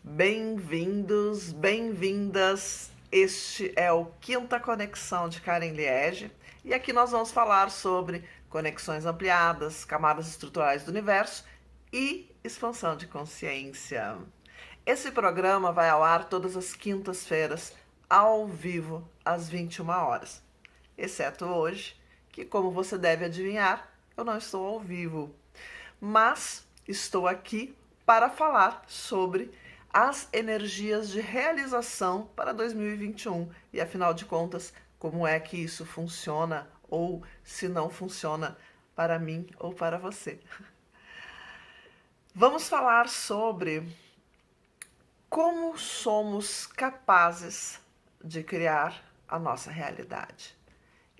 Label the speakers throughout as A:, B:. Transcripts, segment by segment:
A: Bem-vindos, bem-vindas. Este é o Quinta Conexão de Karen Liege e aqui nós vamos falar sobre conexões ampliadas, camadas estruturais do universo e expansão de consciência. Esse programa vai ao ar todas as quintas-feiras, ao vivo, às 21 horas. Exceto hoje, que como você deve adivinhar, eu não estou ao vivo. Mas estou aqui para falar sobre as energias de realização para 2021 e, afinal de contas, como é que isso funciona ou se não funciona para mim ou para você. Vamos falar sobre como somos capazes de criar a nossa realidade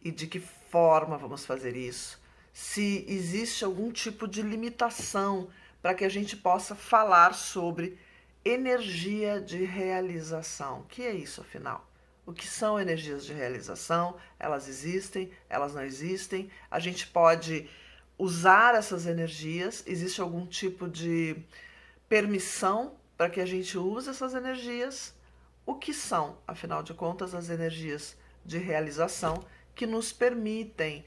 A: e de que forma vamos fazer isso. Se existe algum tipo de limitação para que a gente possa falar sobre energia de realização. O que é isso, afinal? O que são energias de realização? Elas existem? Elas não existem? A gente pode usar essas energias? Existe algum tipo de permissão para que a gente use essas energias? O que são, afinal de contas, as energias de realização que nos permitem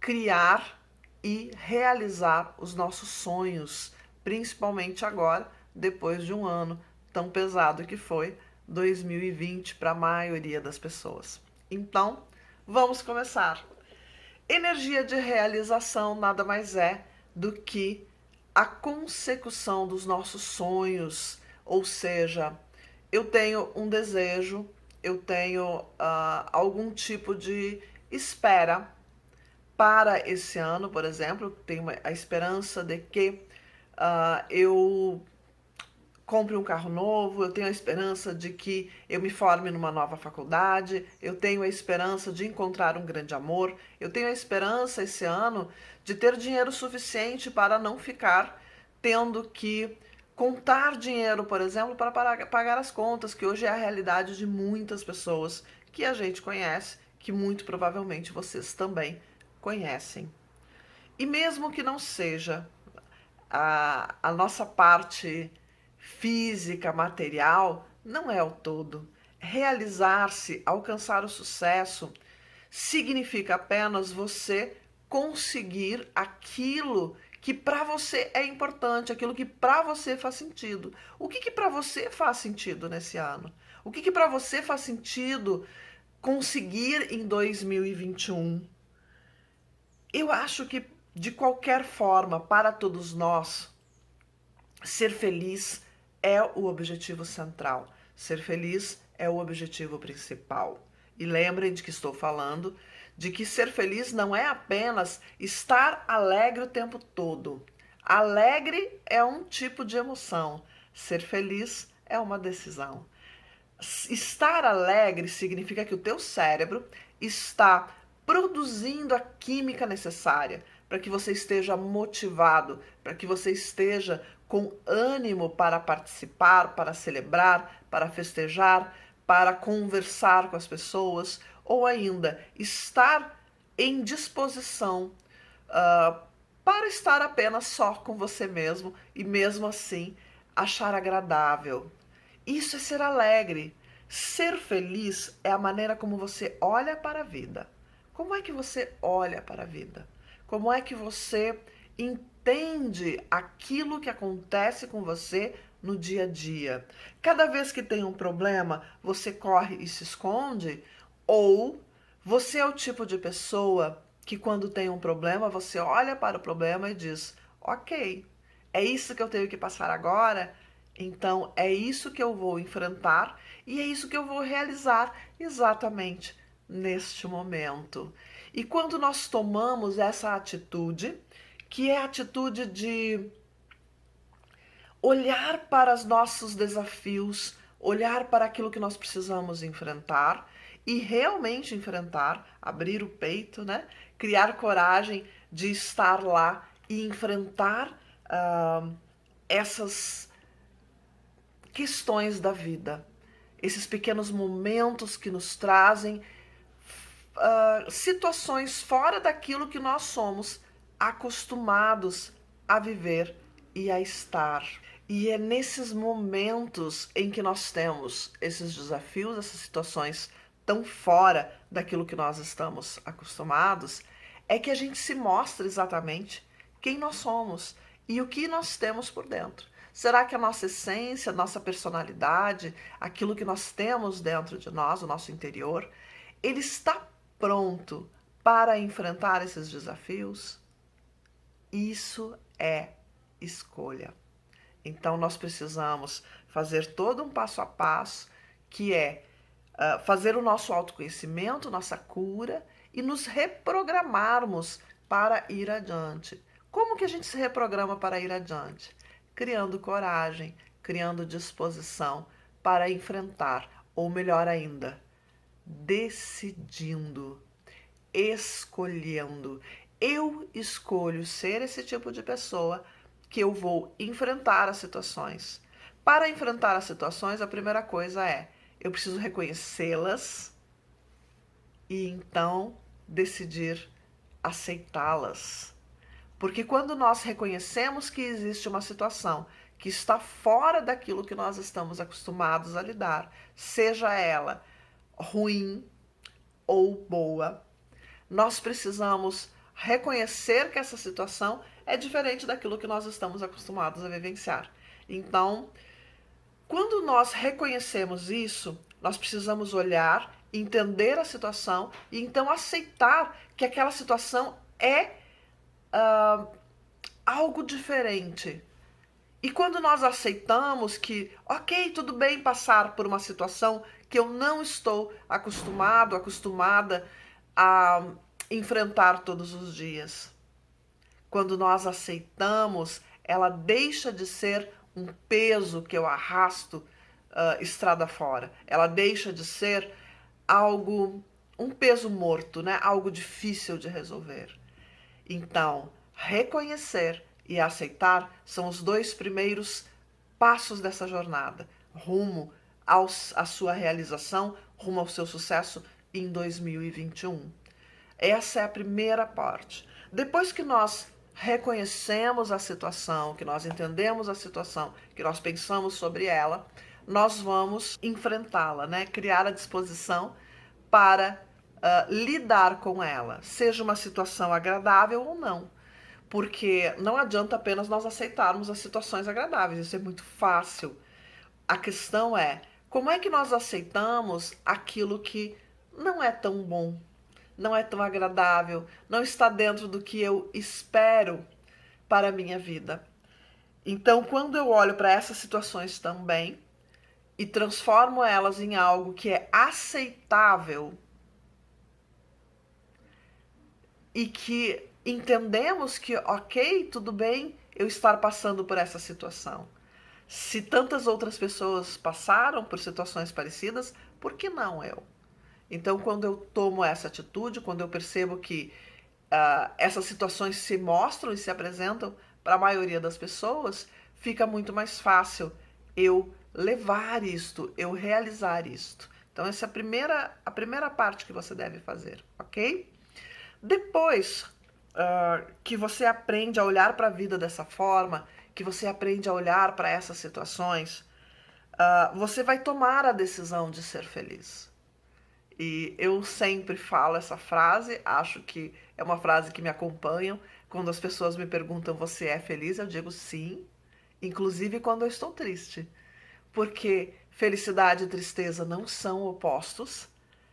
A: criar e realizar os nossos sonhos, principalmente agora, depois de um ano tão pesado que foi 2020 para a maioria das pessoas. Então, vamos começar. Energia de realização nada mais é do que a consecução dos nossos sonhos, ou seja, eu tenho um desejo, eu tenho algum tipo de espera para esse ano, por exemplo, tenho a esperança de que eu compre um carro novo, eu tenho a esperança de que eu me forme numa nova faculdade, eu tenho a esperança de encontrar um grande amor, eu tenho a esperança esse ano de ter dinheiro suficiente para não ficar tendo que contar dinheiro, por exemplo, para pagar as contas, que hoje é a realidade de muitas pessoas que a gente conhece, que muito provavelmente vocês também conhecem. E mesmo que não seja a nossa parte física, material, não é o todo. Realizar-se, alcançar o sucesso, significa apenas você conseguir aquilo que para você é importante, aquilo que para você faz sentido. O que para você faz sentido nesse ano? O que para você faz sentido conseguir em 2021? Eu acho que, de qualquer forma, para todos nós, ser feliz é o objetivo central. Ser feliz é o objetivo principal. E lembrem de que estou falando de que ser feliz não é apenas estar alegre o tempo todo. Alegre é um tipo de emoção. Ser feliz é uma decisão. Estar alegre significa que o teu cérebro está produzindo a química necessária para que você esteja motivado, para que você esteja com ânimo para participar, para celebrar, para festejar, para conversar com as pessoas, ou ainda estar em disposição para estar apenas só com você mesmo e mesmo assim achar agradável. Isso é ser alegre. Ser feliz é a maneira como você olha para a vida. Como é que você olha para a vida? Como é que você entende aquilo que acontece com você no dia a dia? Cada vez que tem um problema, você corre e se esconde? Ou você é o tipo de pessoa que, quando tem um problema, você olha para o problema e diz: ok, é isso que eu tenho que passar agora? Então é isso que eu vou enfrentar e é isso que eu vou realizar exatamente neste momento. E quando nós tomamos essa atitude, que é a atitude de olhar para os nossos desafios, olhar para aquilo que nós precisamos enfrentar e realmente enfrentar, abrir o peito, né? Criar coragem de estar lá e enfrentar essas questões da vida, esses pequenos momentos que nos trazem situações fora daquilo que nós somos acostumados a viver e a estar. E é nesses momentos em que nós temos esses desafios, essas situações tão fora daquilo que nós estamos acostumados, é que a gente se mostra exatamente quem nós somos e o que nós temos por dentro. Será que a nossa essência, a nossa personalidade, aquilo que nós temos dentro de nós, o nosso interior, ele está pronto para enfrentar esses desafios? Isso é escolha. Então, nós precisamos fazer todo um passo a passo, que é fazer o nosso autoconhecimento, nossa cura e nos reprogramarmos para ir adiante. Como que a gente se reprograma para ir adiante? Criando coragem, criando disposição para enfrentar, ou melhor ainda, decidindo, escolhendo. Eu escolho ser esse tipo de pessoa que eu vou enfrentar as situações. Para enfrentar as situações, a primeira coisa é, eu preciso reconhecê-las e então decidir aceitá-las. Porque quando nós reconhecemos que existe uma situação que está fora daquilo que nós estamos acostumados a lidar, seja ela ruim ou boa, nós precisamos reconhecer que essa situação é diferente daquilo que nós estamos acostumados a vivenciar. Então, quando nós reconhecemos isso, nós precisamos olhar, entender a situação e então aceitar que aquela situação é algo diferente. E quando nós aceitamos que, ok, tudo bem passar por uma situação que eu não estou acostumado, acostumada a enfrentar todos os dias. Quando nós aceitamos, ela deixa de ser um peso que eu arrasto estrada fora. Ela deixa de ser algo, um peso morto, né? Algo difícil de resolver. Então, reconhecer e aceitar são os dois primeiros passos dessa jornada, rumo à sua realização, rumo ao seu sucesso em 2021. Essa é a primeira parte. Depois que nós reconhecemos a situação, que nós entendemos a situação, que nós pensamos sobre ela, nós vamos enfrentá-la, né? Criar a disposição para lidar com ela, seja uma situação agradável ou não. Porque não adianta apenas nós aceitarmos as situações agradáveis, isso é muito fácil. A questão é, como é que nós aceitamos aquilo que não é tão bom, não é tão agradável, não está dentro do que eu espero para a minha vida. Então, quando eu olho para essas situações também e transformo elas em algo que é aceitável e que entendemos que, ok, tudo bem eu estar passando por essa situação. Se tantas outras pessoas passaram por situações parecidas, por que não eu? Então, quando eu tomo essa atitude, quando eu percebo que essas situações se mostram e se apresentam para a maioria das pessoas, fica muito mais fácil eu levar isto, eu realizar isto. Então, essa é a primeira parte que você deve fazer, ok? Depois que você aprende a olhar para a vida dessa forma, que você aprende a olhar para essas situações, você vai tomar a decisão de ser feliz. E eu sempre falo essa frase, acho que é uma frase que me acompanha. Quando as pessoas me perguntam, você é feliz? Eu digo sim, inclusive quando eu estou triste. Porque felicidade e tristeza não são opostos.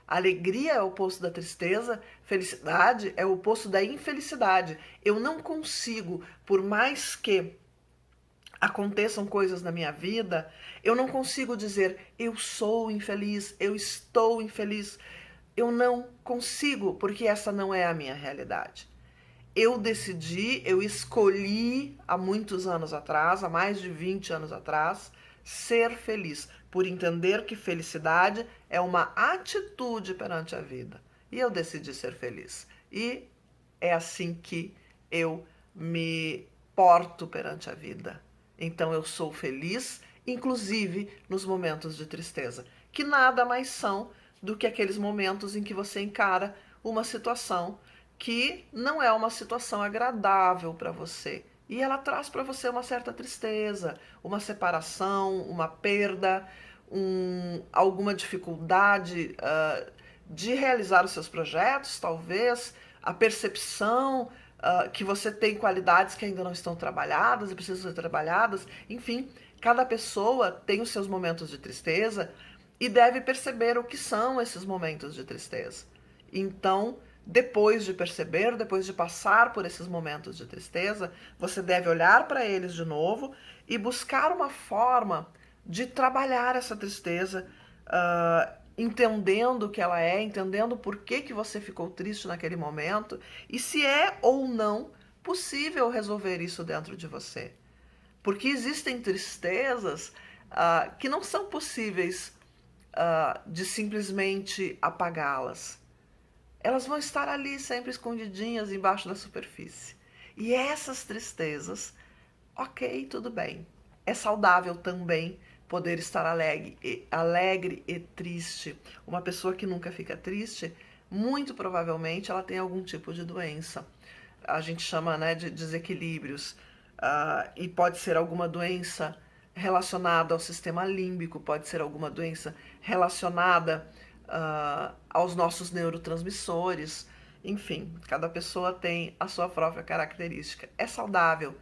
A: Alegria é o oposto da tristeza, felicidade é o oposto da infelicidade. Eu não consigo, por mais que aconteçam coisas na minha vida, eu não consigo dizer eu sou infeliz, eu estou infeliz. Eu não consigo, porque essa não é a minha realidade. Eu decidi, eu escolhi há muitos anos atrás, há mais de 20 anos atrás, ser feliz, por entender que felicidade é uma atitude perante a vida. E eu decidi ser feliz. E é assim que eu me porto perante a vida. Então eu sou feliz, inclusive nos momentos de tristeza, que nada mais são do que aqueles momentos em que você encara uma situação que não é uma situação agradável para você, e ela traz para você uma certa tristeza, uma separação, uma perda, alguma dificuldade de realizar os seus projetos, talvez, a percepção que você tem qualidades que ainda não estão trabalhadas e precisam ser trabalhadas, enfim, cada pessoa tem os seus momentos de tristeza e deve perceber o que são esses momentos de tristeza. Então, depois de perceber, depois de passar por esses momentos de tristeza, você deve olhar para eles de novo e buscar uma forma de trabalhar essa tristeza, entendendo o que ela é, entendendo por que você ficou triste naquele momento e se é ou não possível resolver isso dentro de você. Porque existem tristezas que não são possíveis de simplesmente apagá-las. Elas vão estar ali sempre escondidinhas embaixo da superfície. E essas tristezas, ok, tudo bem. É saudável também poder estar alegre e triste. Uma pessoa que nunca fica triste, muito provavelmente ela tem algum tipo de doença. A gente chama, né, de desequilíbrios. E pode ser alguma doença relacionada ao sistema límbico, pode ser alguma doença relacionada aos nossos neurotransmissores. Enfim, cada pessoa tem a sua própria característica. É saudável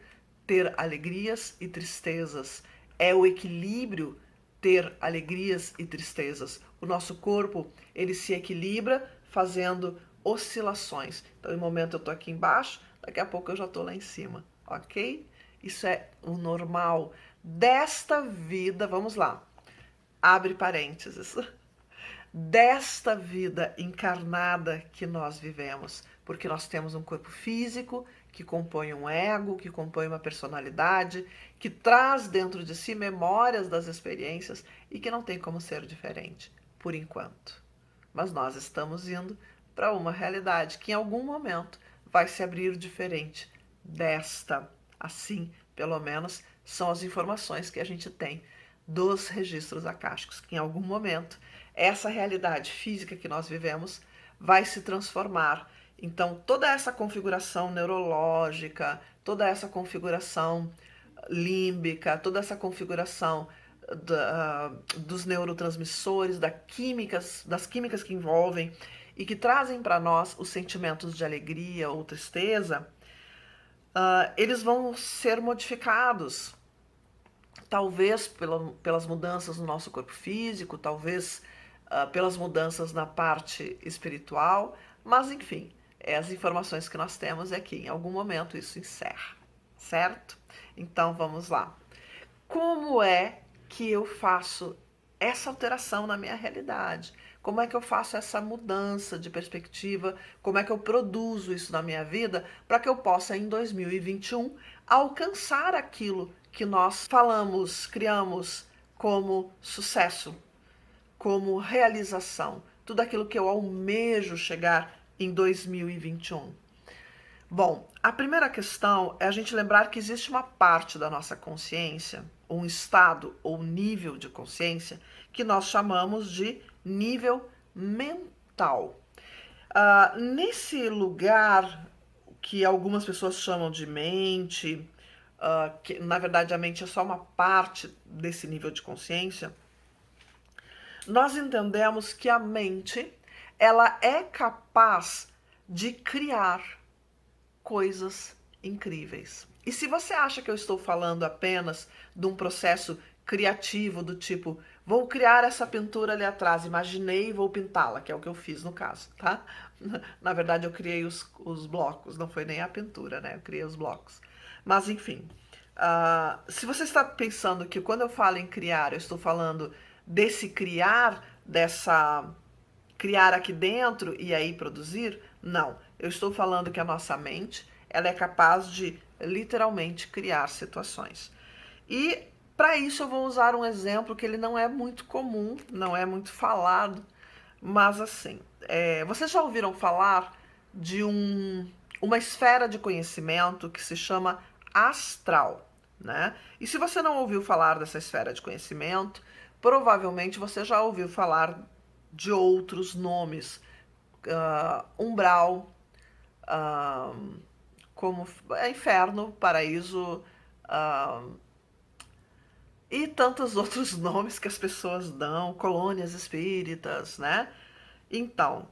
A: ter alegrias e tristezas. É o equilíbrio ter alegrias e tristezas. O nosso corpo, ele se equilibra fazendo oscilações. Então, em um momento eu estou aqui embaixo, daqui a pouco eu já estou lá em cima, ok? Isso é o normal desta vida. Vamos lá, abre parênteses, desta vida encarnada que nós vivemos, porque nós temos um corpo físico que compõe um ego, que compõe uma personalidade, que traz dentro de si memórias das experiências e que não tem como ser diferente, por enquanto. Mas nós estamos indo para uma realidade que em algum momento vai se abrir diferente desta. Assim, pelo menos, são as informações que a gente tem dos registros akáshicos, que em algum momento essa realidade física que nós vivemos vai se transformar. Então, toda essa configuração neurológica, toda essa configuração límbica, toda essa configuração dos neurotransmissores, das químicas que envolvem e que trazem para nós os sentimentos de alegria ou tristeza, eles vão ser modificados. Talvez pelas mudanças no nosso corpo físico, talvez pelas mudanças na parte espiritual, mas enfim, as informações que nós temos é que em algum momento isso encerra, certo? Então vamos lá. Como é que eu faço essa alteração na minha realidade? Como é que eu faço essa mudança de perspectiva? Como é que eu produzo isso na minha vida para que eu possa, em 2021, alcançar aquilo que nós falamos, criamos como sucesso, como realização, tudo aquilo que eu almejo chegar em 2021? Bom, a primeira questão é a gente lembrar que existe uma parte da nossa consciência, um estado ou nível de consciência, que nós chamamos de nível mental. Nesse lugar que algumas pessoas chamam de mente, que na verdade a mente é só uma parte desse nível de consciência, nós entendemos que a mente, ela é capaz de criar coisas incríveis. E se você acha que eu estou falando apenas de um processo criativo do tipo, vou criar essa pintura ali atrás, imaginei e vou pintá-la, que é o que eu fiz no caso, tá? Na verdade eu criei os blocos, não foi nem a pintura, né? Eu criei os blocos. Mas enfim, se você está pensando que quando eu falo em criar, eu estou falando desse criar, criar aqui dentro e aí produzir, não. Eu estou falando que a nossa mente, ela é capaz de literalmente criar situações. E para isso eu vou usar um exemplo que ele não é muito comum, não é muito falado, mas assim, vocês já ouviram falar de uma esfera de conhecimento que se chama astral, né? E se você não ouviu falar dessa esfera de conhecimento, provavelmente você já ouviu falar de outros nomes, umbral, como inferno, paraíso, e tantos outros nomes que as pessoas dão, colônias espíritas, né? Então,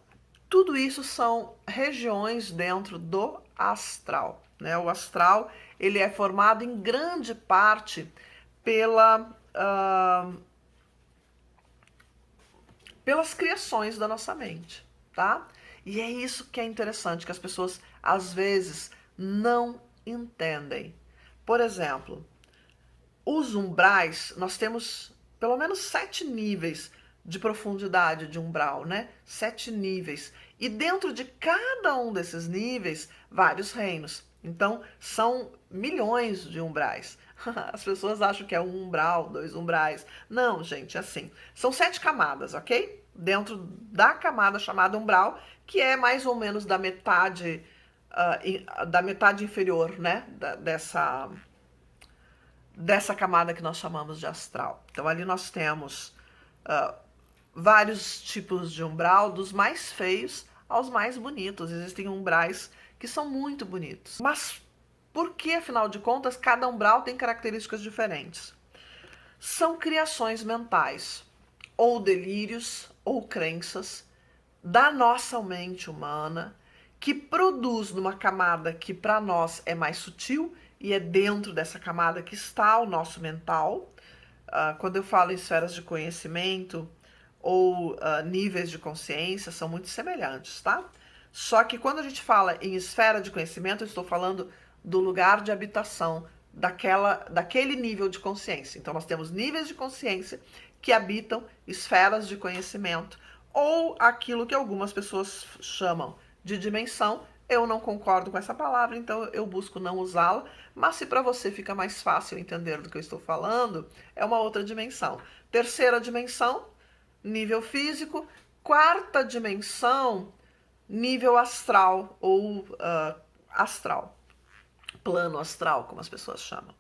A: tudo isso são regiões dentro do astral, né? O astral, ele é formado em grande parte pelas criações da nossa mente, tá? E é isso que é interessante, que as pessoas às vezes não entendem. Por exemplo, os umbrais, nós temos pelo menos 7 níveis de profundidade de umbral, né? 7 níveis. E dentro de cada um desses níveis, vários reinos. Então, são milhões de umbrais. As pessoas acham que é um umbral, 2 umbrais. Não, gente, é assim. São 7 camadas, ok? Dentro da camada chamada umbral, que é mais ou menos da metade, da metade inferior, né? Dessa camada que nós chamamos de astral. Então, ali nós temos vários tipos de umbral, dos mais feios aos mais bonitos. Existem umbrais que são muito bonitos. Mas por que, afinal de contas, cada umbral tem características diferentes? São criações mentais, ou delírios, ou crenças da nossa mente humana, que produz numa camada que para nós é mais sutil, e é dentro dessa camada que está o nosso mental. Quando eu falo em esferas de conhecimento ou níveis de consciência, são muito semelhantes, tá? Só que quando a gente fala em esfera de conhecimento, eu estou falando do lugar de habitação daquele nível de consciência. Então, nós temos níveis de consciência que habitam esferas de conhecimento, ou aquilo que algumas pessoas chamam de dimensão. Eu não concordo com essa palavra, então eu busco não usá-la, mas se para você fica mais fácil entender do que eu estou falando, é uma outra dimensão. Terceira dimensão, nível físico. Quarta dimensão, nível astral ou astral, plano astral, como as pessoas chamam.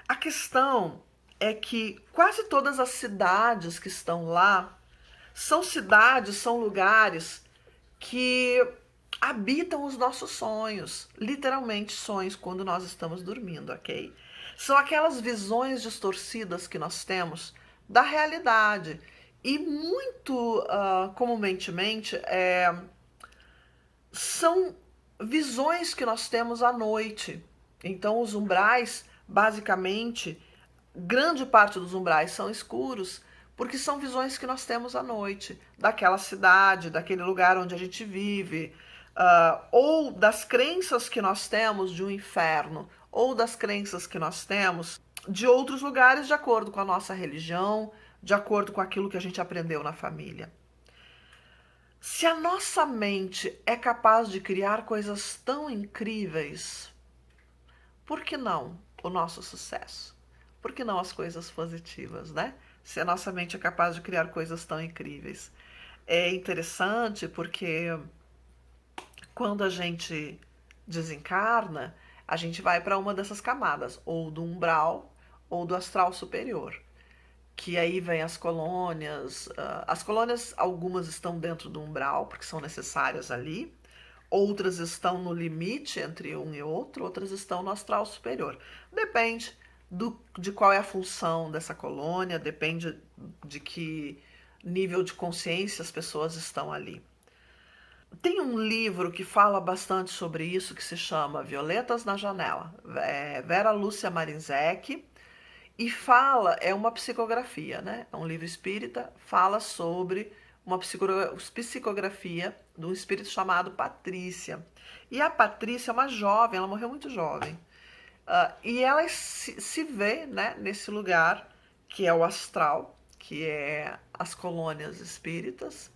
A: A questão é que quase todas as cidades que estão lá são cidades, são lugares que habitam os nossos sonhos, literalmente sonhos quando nós estamos dormindo, ok? São aquelas visões distorcidas que nós temos da realidade e muito comumente são visões que nós temos à noite. Então os umbrais, basicamente, grande parte dos umbrais são escuros, porque são visões que nós temos à noite, daquela cidade, daquele lugar onde a gente vive, ou das crenças que nós temos de um inferno, ou das crenças que nós temos de outros lugares, de acordo com a nossa religião, de acordo com aquilo que a gente aprendeu na família. Se a nossa mente é capaz de criar coisas tão incríveis, por que não o nosso sucesso? Por que não as coisas positivas, né? Se a nossa mente é capaz de criar coisas tão incríveis. É interessante porque quando a gente desencarna, a gente vai para uma dessas camadas, ou do umbral ou do astral superior. Que aí vem as colônias. As colônias, algumas estão dentro do umbral, porque são necessárias ali. Outras estão no limite entre um e outro, outras estão no astral superior. Depende de qual é a função dessa colônia, depende de que nível de consciência as pessoas estão ali. Tem um livro que fala bastante sobre isso, que se chama Violetas na Janela, Vera Lúcia Marinzec, e é uma psicografia, né? É um livro espírita, fala sobre uma psicografia de um espírito chamado Patrícia. E a Patrícia é uma jovem, ela morreu muito jovem. E ela se vê, né, nesse lugar que é o astral, que é as colônias espíritas,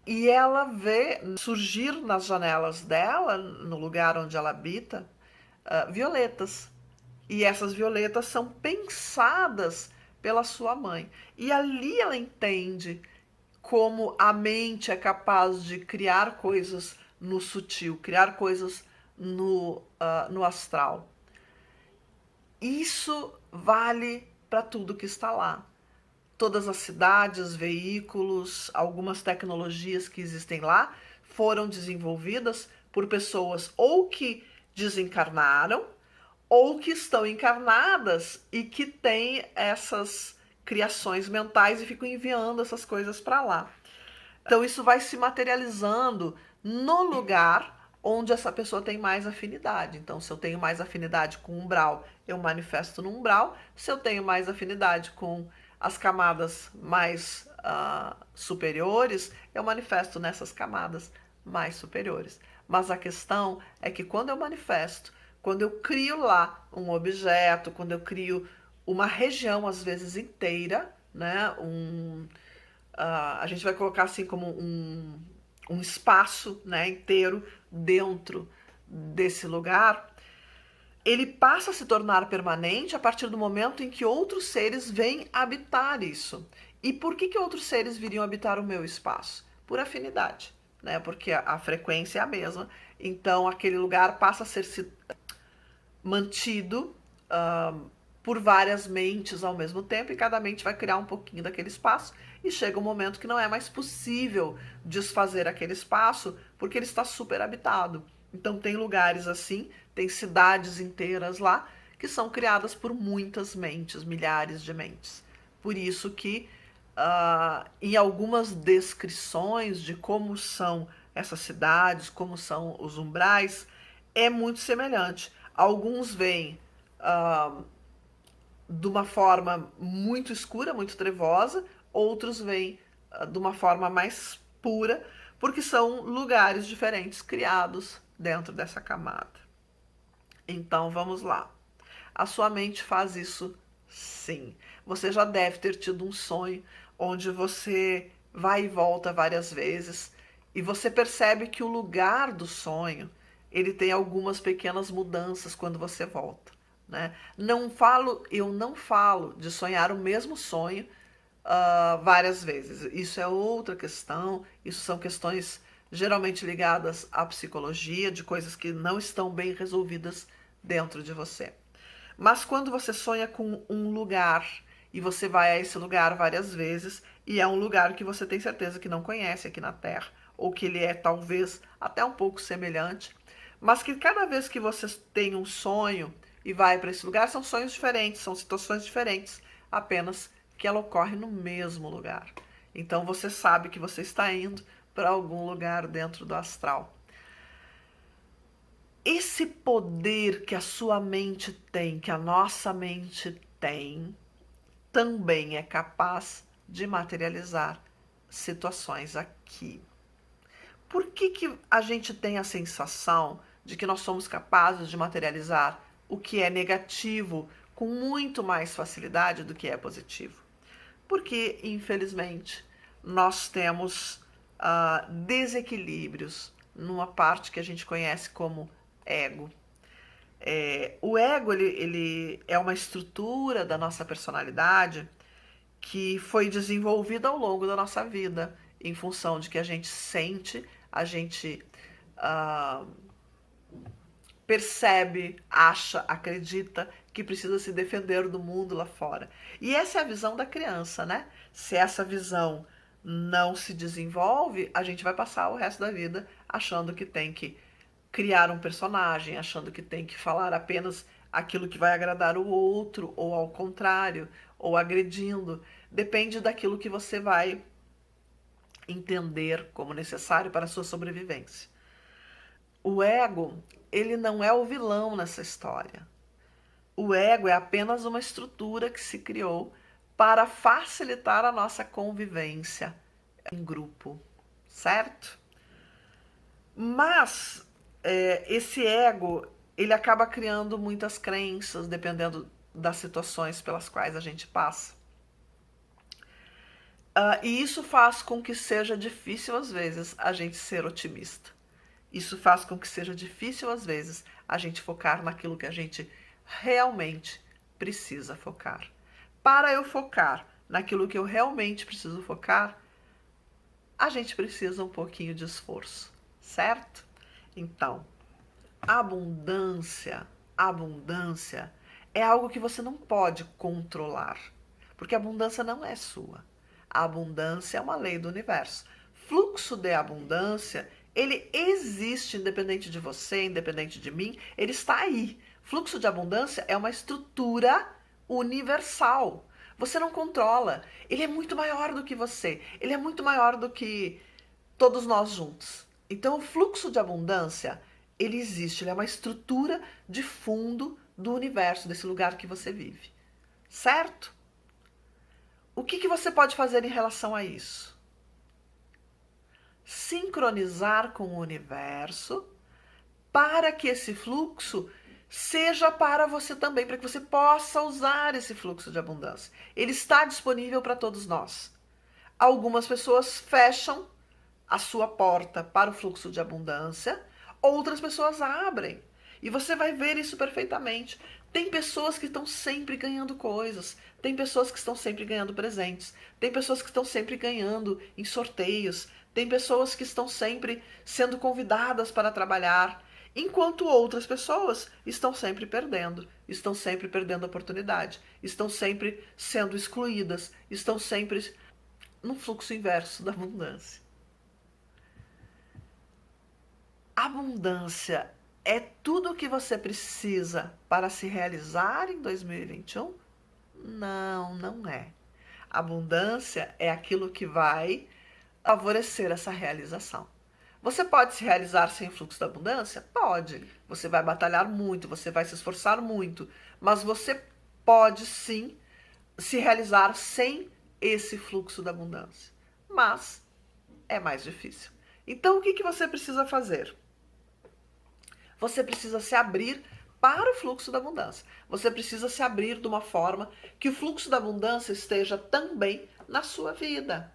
A: e ela vê surgir nas janelas dela, no lugar onde ela habita, violetas. E essas violetas são pensadas pela sua mãe. E ali ela entende como a mente é capaz de criar coisas no sutil, criar coisas no astral. Isso vale para tudo que está lá. Todas as cidades, veículos, algumas tecnologias que existem lá foram desenvolvidas por pessoas ou que desencarnaram ou que estão encarnadas e que têm essas criações mentais e ficam enviando essas coisas para lá. Então isso vai se materializando no lugar onde essa pessoa tem mais afinidade. Então, se eu tenho mais afinidade com umbral, eu manifesto no umbral. Se eu tenho mais afinidade com as camadas mais superiores, eu manifesto nessas camadas mais superiores. Mas a questão é que quando eu manifesto, quando eu crio lá um objeto, quando eu crio uma região, às vezes inteira, né? A gente vai colocar assim como um espaço, né, inteiro dentro desse lugar, ele passa a se tornar permanente a partir do momento em que outros seres vêm habitar isso. E por que outros seres viriam habitar o meu espaço? Por afinidade, né? Porque a frequência é a mesma. Então aquele lugar passa a ser mantido por várias mentes ao mesmo tempo, e cada mente vai criar um pouquinho daquele espaço, e chega um momento que não é mais possível desfazer aquele espaço, porque ele está super habitado. Então tem lugares assim, tem cidades inteiras lá, que são criadas por muitas mentes, milhares de mentes. Por isso que em algumas descrições de como são essas cidades, como são os umbrais, é muito semelhante. Alguns veem de uma forma muito escura, muito trevosa, outros veem de uma forma mais pura, porque são lugares diferentes criados dentro dessa camada. Então vamos lá. A sua mente faz isso sim. Você já deve ter tido um sonho onde você vai e volta várias vezes e você percebe que o lugar do sonho, ele tem algumas pequenas mudanças quando você volta, né? Eu não falo de sonhar o mesmo sonho várias vezes. Isso é outra questão, isso são questões geralmente ligadas à psicologia, de coisas que não estão bem resolvidas dentro de você. Mas quando você sonha com um lugar e você vai a esse lugar várias vezes, e é um lugar que você tem certeza que não conhece aqui na Terra, ou que ele é talvez até um pouco semelhante, mas que cada vez que você tem um sonho e vai para esse lugar, são sonhos diferentes, são situações diferentes, apenas que ela ocorre no mesmo lugar. Então você sabe que você está indo para algum lugar dentro do astral. Esse poder que a sua mente tem, que a nossa mente tem, também é capaz de materializar situações aqui. Por que a gente tem a sensação de que nós somos capazes de materializar o que é negativo com muito mais facilidade do que é positivo? Porque, infelizmente, nós temos desequilíbrios numa parte que a gente conhece como ego. O ego ele é uma estrutura da nossa personalidade que foi desenvolvida ao longo da nossa vida, em função de que a gente sente, a gente percebe, acha, acredita que precisa se defender do mundo lá fora. E essa é a visão da criança, né? Se essa visão não se desenvolve, a gente vai passar o resto da vida achando que tem que criar um personagem, achando que tem que falar apenas aquilo que vai agradar o outro, ou ao contrário, ou agredindo. Depende daquilo que você vai entender como necessário para a sua sobrevivência. O ego, ele não é o vilão nessa história. O ego é apenas uma estrutura que se criou para facilitar a nossa convivência em grupo, certo? Mas esse ego, ele acaba criando muitas crenças, dependendo das situações pelas quais a gente passa. E isso faz com que seja difícil, às vezes, a gente ser otimista. Isso faz com que seja difícil, às vezes, a gente focar naquilo que a gente realmente precisa focar. Para eu focar naquilo que eu realmente preciso focar, a gente precisa um pouquinho de esforço, certo? Então, abundância é algo que você não pode controlar, porque a abundância não é sua. A abundância é uma lei do universo. Fluxo de abundância, ele existe independente de você, independente de mim, ele está aí. Fluxo de abundância é uma estrutura universal. Você não controla. Ele é muito maior do que você. Ele é muito maior do que todos nós juntos. Então, o fluxo de abundância, ele existe. Ele é uma estrutura de fundo do universo, desse lugar que você vive. Certo? O que você pode fazer em relação a isso? Sincronizar com o universo para que esse fluxo seja para você também, para que você possa usar esse fluxo de abundância. Ele está disponível para todos nós. Algumas pessoas fecham a sua porta para o fluxo de abundância, outras pessoas abrem. E você vai ver isso perfeitamente. Tem pessoas que estão sempre ganhando coisas, tem pessoas que estão sempre ganhando presentes, tem pessoas que estão sempre ganhando em sorteios, tem pessoas que estão sempre sendo convidadas para trabalhar, enquanto outras pessoas estão sempre perdendo a oportunidade, estão sempre sendo excluídas, estão sempre no fluxo inverso da abundância. Abundância é tudo o que você precisa para se realizar em 2021? Não, não é. Abundância é aquilo que vai favorecer essa realização. Você pode se realizar sem fluxo da abundância? Pode. Você vai batalhar muito, você vai se esforçar muito, mas você pode sim se realizar sem esse fluxo da abundância. Mas é mais difícil. Então, o que você precisa fazer? Você precisa se abrir para o fluxo da abundância. Você precisa se abrir de uma forma que o fluxo da abundância esteja também na sua vida.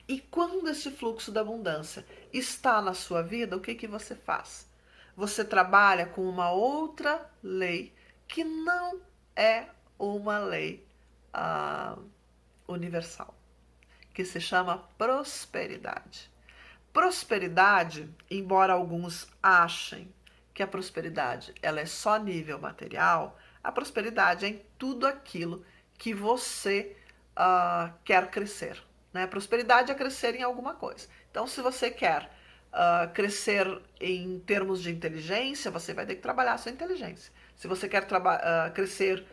A: E quando esse fluxo da abundância está na sua vida, o que você faz? Você trabalha com uma outra lei que não é uma lei universal, que se chama prosperidade. Prosperidade, embora alguns achem que a prosperidade ela é só nível material, a prosperidade é em tudo aquilo que você quer crescer. Né? Prosperidade é crescer em alguma coisa. Então, se você quer crescer em termos de inteligência, você vai ter que trabalhar a sua inteligência. Se você quer crescer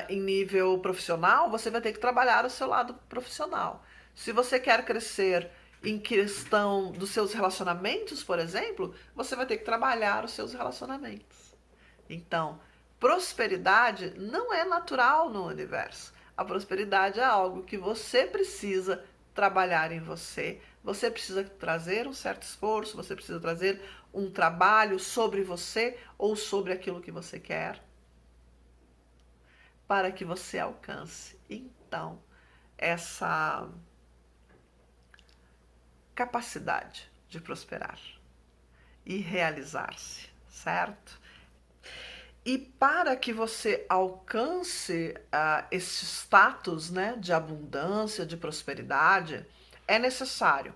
A: em nível profissional, você vai ter que trabalhar o seu lado profissional. Se você quer crescer em questão dos seus relacionamentos, por exemplo, você vai ter que trabalhar os seus relacionamentos. Então, prosperidade não é natural no universo. A prosperidade é algo que você precisa trabalhar em você. Você precisa trazer um certo esforço, você precisa trazer um trabalho sobre você ou sobre aquilo que você quer para que você alcance, então, essa capacidade de prosperar e realizar-se, certo? E para que você alcance esse status, né, de abundância, de prosperidade, é necessário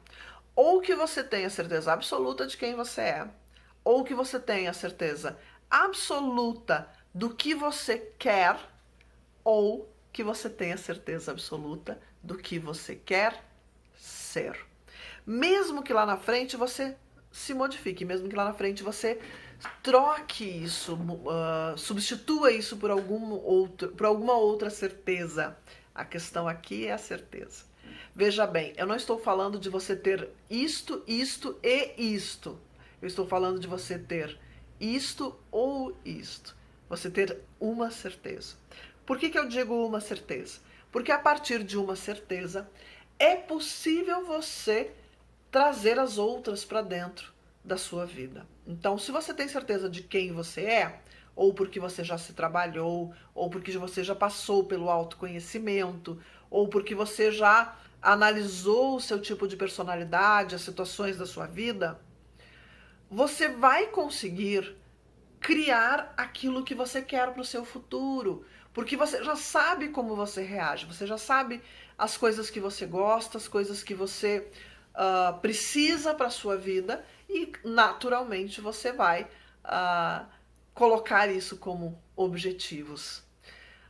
A: ou que você tenha certeza absoluta de quem você é, ou que você tenha certeza absoluta do que você quer, ou que você tenha certeza absoluta do que você quer ser. Mesmo que lá na frente você se modifique, mesmo que lá na frente você troque isso, substitua isso por alguma outra certeza. A questão aqui é a certeza. Veja bem, eu não estou falando de você ter isto, isto e isto. Eu estou falando de você ter isto ou isto. Você ter uma certeza. Por que eu digo uma certeza? Porque a partir de uma certeza é possível você trazer as outras para dentro da sua vida. Então, se você tem certeza de quem você é, ou porque você já se trabalhou, ou porque você já passou pelo autoconhecimento, ou porque você já analisou o seu tipo de personalidade, as situações da sua vida, você vai conseguir criar aquilo que você quer para o seu futuro, porque você já sabe como você reage, você já sabe as coisas que você gosta, as coisas que você precisa para a sua vida e naturalmente você vai colocar isso como objetivos.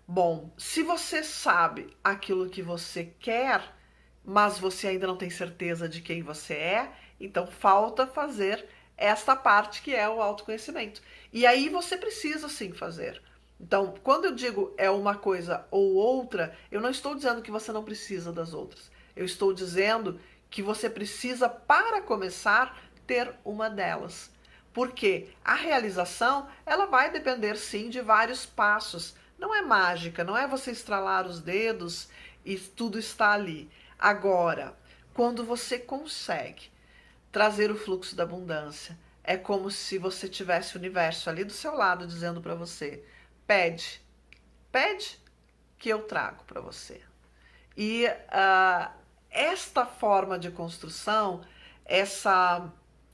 A: Bom, se você sabe aquilo que você quer, mas você ainda não tem certeza de quem você é, Então falta fazer esta parte que é o autoconhecimento. E aí você precisa sim fazer. Então, quando eu digo é uma coisa ou outra, eu não estou dizendo que você não precisa das outras. Eu estou dizendo que você precisa, para começar, ter uma delas. Porque a realização, ela vai depender sim de vários passos. Não é mágica, não é você estralar os dedos e tudo está ali. Agora, quando você consegue trazer o fluxo da abundância, é como se você tivesse o universo ali do seu lado dizendo para você: pede, pede que eu trago para você. E esta forma de construção, essa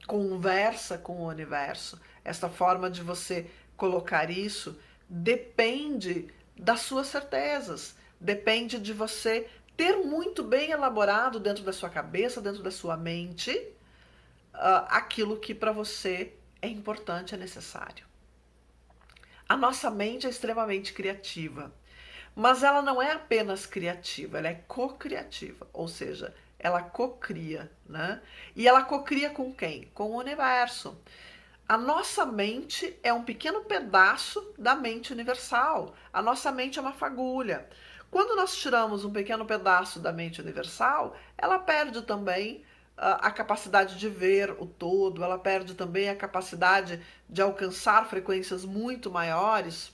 A: conversa com o universo, essa forma de você colocar isso, depende das suas certezas, depende de você ter muito bem elaborado dentro da sua cabeça, dentro da sua mente, aquilo que para você é importante, é necessário. A nossa mente é extremamente criativa, mas ela não é apenas criativa, ela é co-criativa, ou seja, ela cocria, né? E ela cocria com quem? Com o universo. A nossa mente é um pequeno pedaço da mente universal. A nossa mente é uma fagulha. Quando nós tiramos um pequeno pedaço da mente universal, ela perde também a capacidade de ver o todo, ela perde também a capacidade de alcançar frequências muito maiores,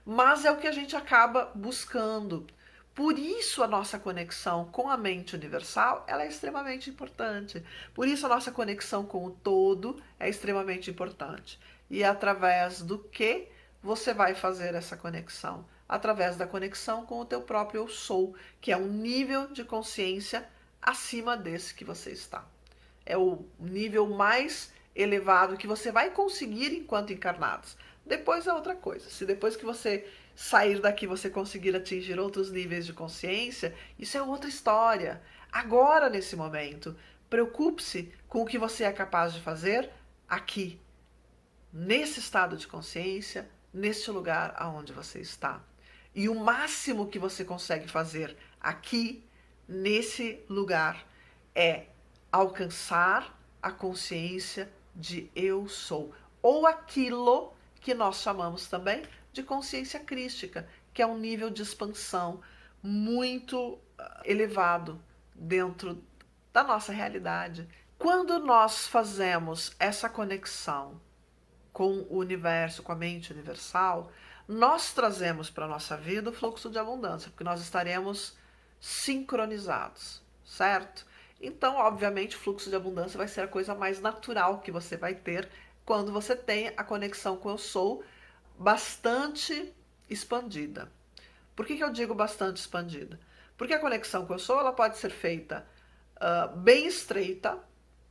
A: mas é o que a gente acaba buscando. Por isso a nossa conexão com a mente universal, ela é extremamente importante. Por isso a nossa conexão com o todo é extremamente importante. E é através do que você vai fazer essa conexão? Através da conexão com o teu próprio eu sou, que é um nível de consciência acima desse que você está. É o nível mais elevado que você vai conseguir enquanto encarnados. Depois é outra coisa. Se depois que você sair daqui você conseguir atingir outros níveis de consciência, isso é outra história. Agora, nesse momento, preocupe-se com o que você é capaz de fazer aqui, nesse estado de consciência, neste lugar aonde você está. E o máximo que você consegue fazer aqui, nesse lugar, é alcançar a consciência de eu sou, ou aquilo que nós chamamos também de consciência crística, que é um nível de expansão muito elevado dentro da nossa realidade. Quando nós fazemos essa conexão com o universo, com a mente universal, nós trazemos para a nossa vida o fluxo de abundância, porque nós estaremos sincronizados, certo? Então, obviamente, o fluxo de abundância vai ser a coisa mais natural que você vai ter quando você tem a conexão com o eu sou bastante expandida. Por que eu digo bastante expandida? Porque a conexão com o eu sou, ela pode ser feita bem estreita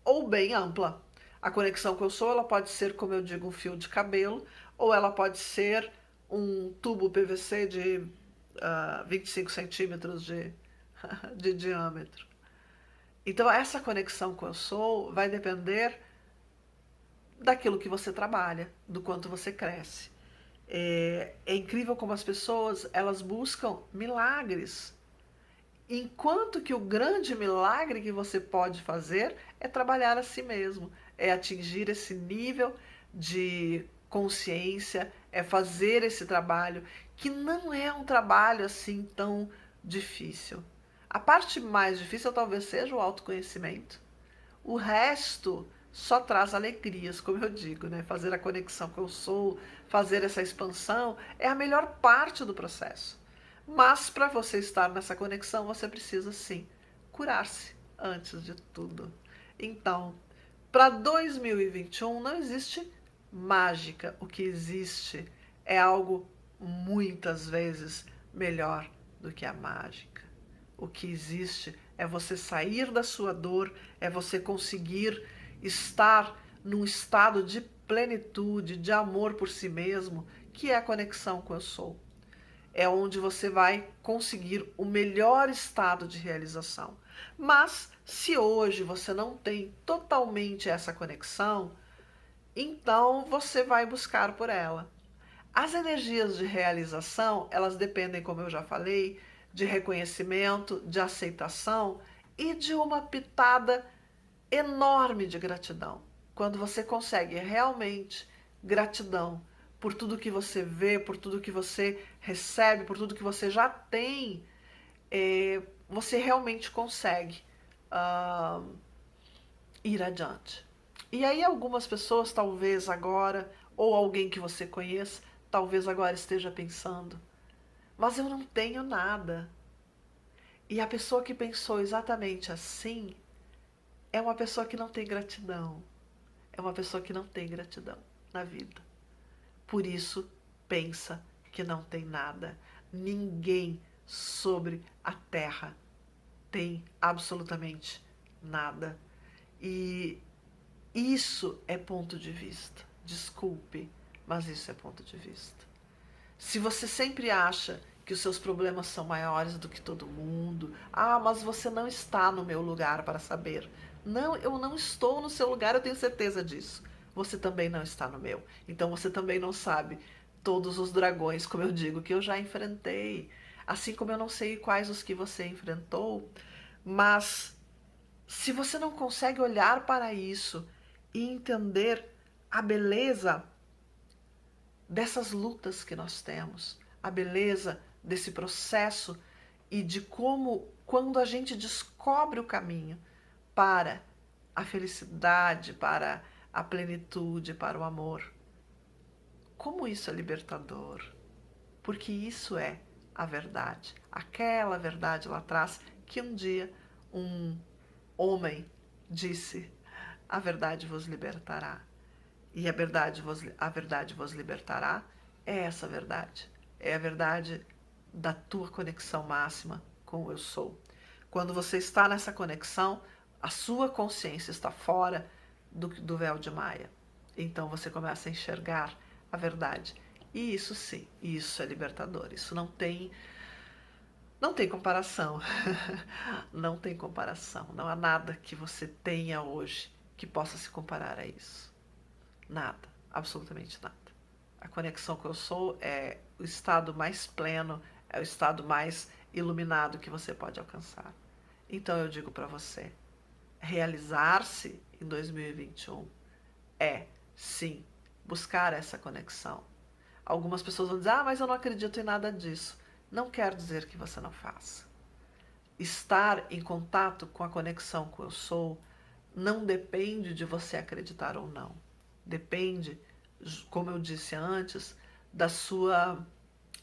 A: ou bem ampla. A conexão com o eu sou, ela pode ser, como eu digo, um fio de cabelo, ou ela pode ser um tubo PVC de 25 centímetros de diâmetro. Então, essa conexão com o eu sou vai depender daquilo que você trabalha, do quanto você cresce. É incrível como as pessoas, elas buscam milagres, enquanto que o grande milagre que você pode fazer é trabalhar a si mesmo, é atingir esse nível de consciência, é fazer esse trabalho, que não é um trabalho assim tão difícil. A parte mais difícil talvez seja o autoconhecimento. O resto só traz alegrias, como eu digo, né? Fazer a conexão com o eu sou, fazer essa expansão é a melhor parte do processo. Mas para você estar nessa conexão, você precisa sim curar-se antes de tudo. Então, para 2021 não existe mágica. O que existe é algo muitas vezes melhor do que a mágica. O que existe é você sair da sua dor, é você conseguir estar num estado de plenitude, de amor por si mesmo, que é a conexão com o eu sou. É onde você vai conseguir o melhor estado de realização. Mas se hoje você não tem totalmente essa conexão, então você vai buscar por ela. As energias de realização, elas dependem, como eu já falei, de reconhecimento, de aceitação e de uma pitada enorme de gratidão. Quando você consegue realmente gratidão por tudo que você vê, por tudo que você recebe, por tudo que você já tem, você realmente consegue ir adiante. E aí algumas pessoas, talvez agora, ou alguém que você conheça, talvez agora esteja pensando, mas eu não tenho nada. E a pessoa que pensou exatamente assim é uma pessoa que não tem gratidão. É uma pessoa que não tem gratidão na vida. Por isso, pensa que não tem nada. Ninguém sobre a terra tem absolutamente nada. E isso é ponto de vista. Desculpe, mas isso é ponto de vista. Se você sempre acha que os seus problemas são maiores do que todo mundo, mas você não está no meu lugar para saber. Não, eu não estou no seu lugar, eu tenho certeza disso. Você também não está no meu. Então você também não sabe todos os dragões, como eu digo, que eu já enfrentei. Assim como eu não sei quais os que você enfrentou, mas se você não consegue olhar para isso e entender a beleza dessas lutas que nós temos, a beleza desse processo e de como, quando a gente descobre o caminho para a felicidade, para a plenitude, para o amor, como isso é libertador. Porque isso é a verdade. Aquela verdade lá atrás que um dia um homem disse: a verdade vos libertará. E a verdade vos libertará é essa verdade. É a verdade da tua conexão máxima com o eu sou. Quando você está nessa conexão, a sua consciência está fora do véu de Maia. Então você começa a enxergar a verdade. E isso sim, isso é libertador. Isso não tem comparação. Não tem comparação. Não há nada que você tenha hoje que possa se comparar a isso. Nada, absolutamente nada. A conexão que eu sou é o estado mais pleno, é o estado mais iluminado que você pode alcançar. Então eu digo para você, realizar-se em 2021 é, sim, buscar essa conexão. Algumas pessoas vão dizer, mas eu não acredito em nada disso. Não quer dizer que você não faça. Estar em contato com a conexão que eu sou não depende de você acreditar ou não. Depende, como eu disse antes, da sua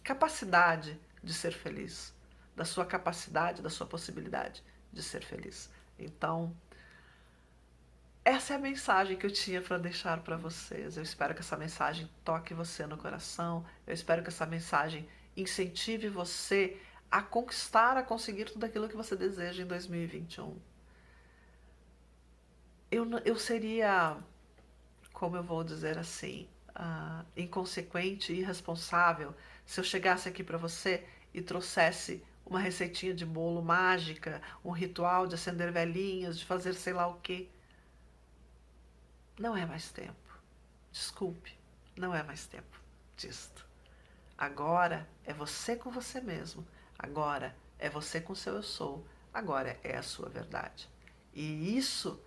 A: capacidade de ser feliz, da sua capacidade, da sua possibilidade de ser feliz. Então, essa é a mensagem que eu tinha para deixar para vocês. Eu espero que essa mensagem toque você no coração. Eu espero que essa mensagem incentive você a conquistar, a conseguir tudo aquilo que você deseja em 2021. Eu seria, como eu vou dizer assim, inconsequente e irresponsável se eu chegasse aqui para você e trouxesse uma receitinha de bolo mágica, um ritual de acender velhinhas, de fazer sei lá o quê. Não é mais tempo. Desculpe, não é mais tempo disto. Agora é você com você mesmo. Agora é você com seu eu sou. Agora é a sua verdade. E isso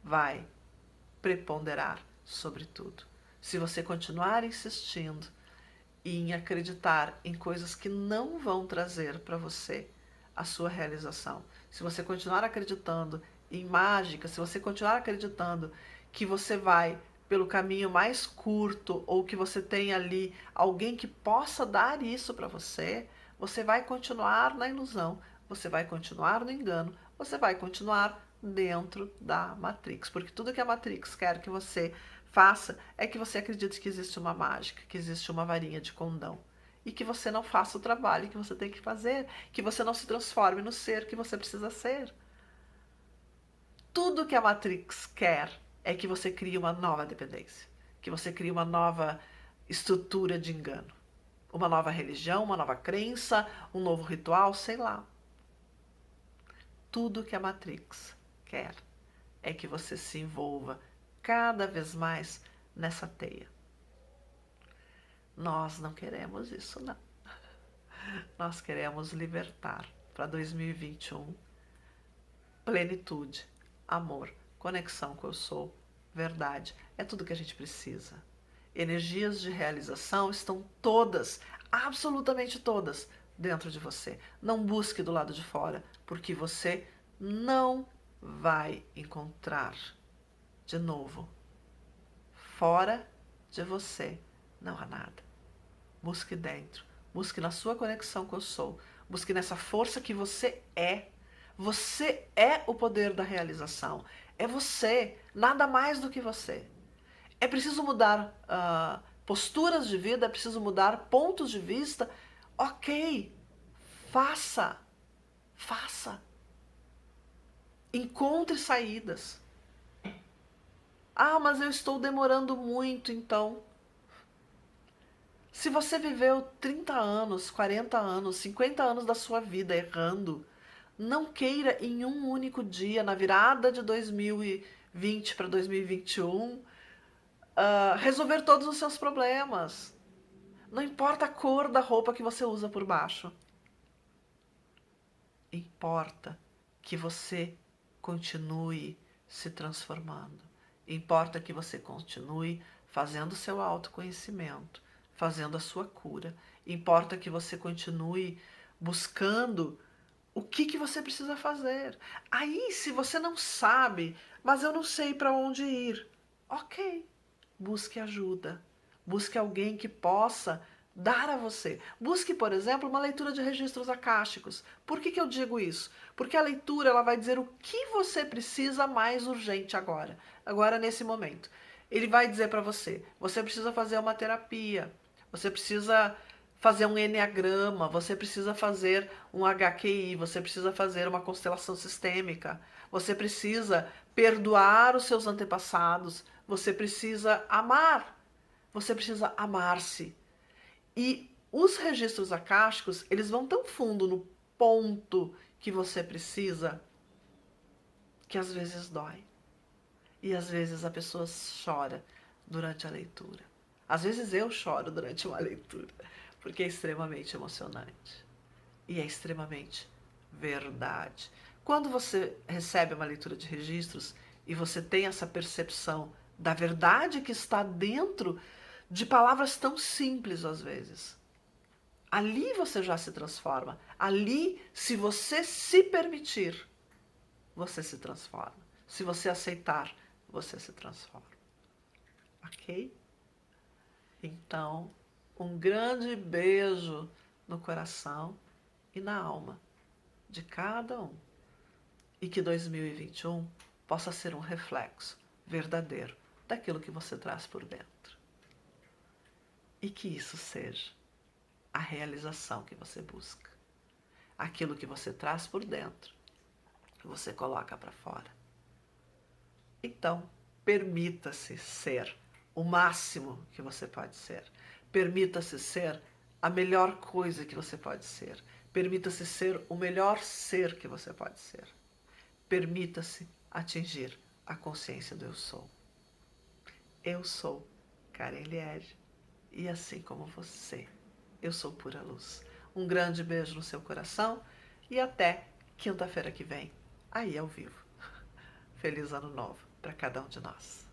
A: vai preponderar sobre tudo. Se você continuar insistindo em acreditar em coisas que não vão trazer para você a sua realização, se você continuar acreditando em mágica, se você continuar acreditando que você vai pelo caminho mais curto ou que você tem ali alguém que possa dar isso para você, você vai continuar na ilusão, você vai continuar no engano, você vai continuar dentro da Matrix, porque tudo que a Matrix quer que você faça é que você acredite que existe uma mágica, que existe uma varinha de condão e que você não faça o trabalho que você tem que fazer, que você não se transforme no ser que você precisa ser. Tudo que a Matrix quer é que você crie uma nova dependência, que você crie uma nova estrutura de engano, uma nova religião, uma nova crença, um novo ritual, sei lá. Tudo que a Matrix quer é que você se envolva cada vez mais nessa teia. Nós não queremos isso, não. Nós queremos libertar para 2021 plenitude, amor, conexão com o eu sou, verdade. É tudo que a gente precisa. Energias de realização estão todas, absolutamente todas, dentro de você. Não busque do lado de fora, porque você não vai encontrar. De novo, fora de você não há nada. Busque dentro, busque na sua conexão com o eu sou, busque nessa força que você é. Você é o poder da realização. É você, nada mais do que você. É preciso mudar posturas de vida, é preciso mudar pontos de vista. Ok, faça, faça. Encontre saídas. Ah, mas eu estou demorando muito, então. Se você viveu 30 anos, 40 anos, 50 anos da sua vida errando, não queira em um único dia, na virada de 2020 para 2021, resolver todos os seus problemas. Não importa a cor da roupa que você usa por baixo. Importa que você continue se transformando. Importa que você continue fazendo seu autoconhecimento, fazendo a sua cura. Importa que você continue buscando o que você precisa fazer. Aí, se você não sabe, mas eu não sei para onde ir, ok, busque ajuda. Busque alguém que possa dar a você. Busque, por exemplo, uma leitura de registros akáshicos. Por que eu digo isso? Porque a leitura ela vai dizer o que você precisa mais urgente agora nesse momento. Ele vai dizer para você, você precisa fazer uma terapia, você precisa fazer um enneagrama, você precisa fazer um HQI, você precisa fazer uma constelação sistêmica, você precisa perdoar os seus antepassados, você precisa amar, você precisa amar-se. E os registros akáshicos, eles vão tão fundo no ponto que você precisa, que às vezes dói. E às vezes a pessoa chora durante a leitura. Às vezes eu choro durante uma leitura, porque é extremamente emocionante. E é extremamente verdade. Quando você recebe uma leitura de registros e você tem essa percepção da verdade que está dentro de palavras tão simples às vezes, ali você já se transforma. Ali, se você se permitir, você se transforma. Se você aceitar, você se transforma. Ok? Então, um grande beijo no coração e na alma de cada um. E que 2021 possa ser um reflexo verdadeiro daquilo que você traz por dentro. E que isso seja a realização que você busca. Aquilo que você traz por dentro, você coloca para fora. Então, permita-se ser o máximo que você pode ser. Permita-se ser a melhor coisa que você pode ser. Permita-se ser o melhor ser que você pode ser. Permita-se atingir a consciência do eu sou. Eu sou Karen Liege e assim como você, eu sou pura luz. Um grande beijo no seu coração e até quinta-feira que vem, aí ao vivo. Feliz ano novo para cada um de nós.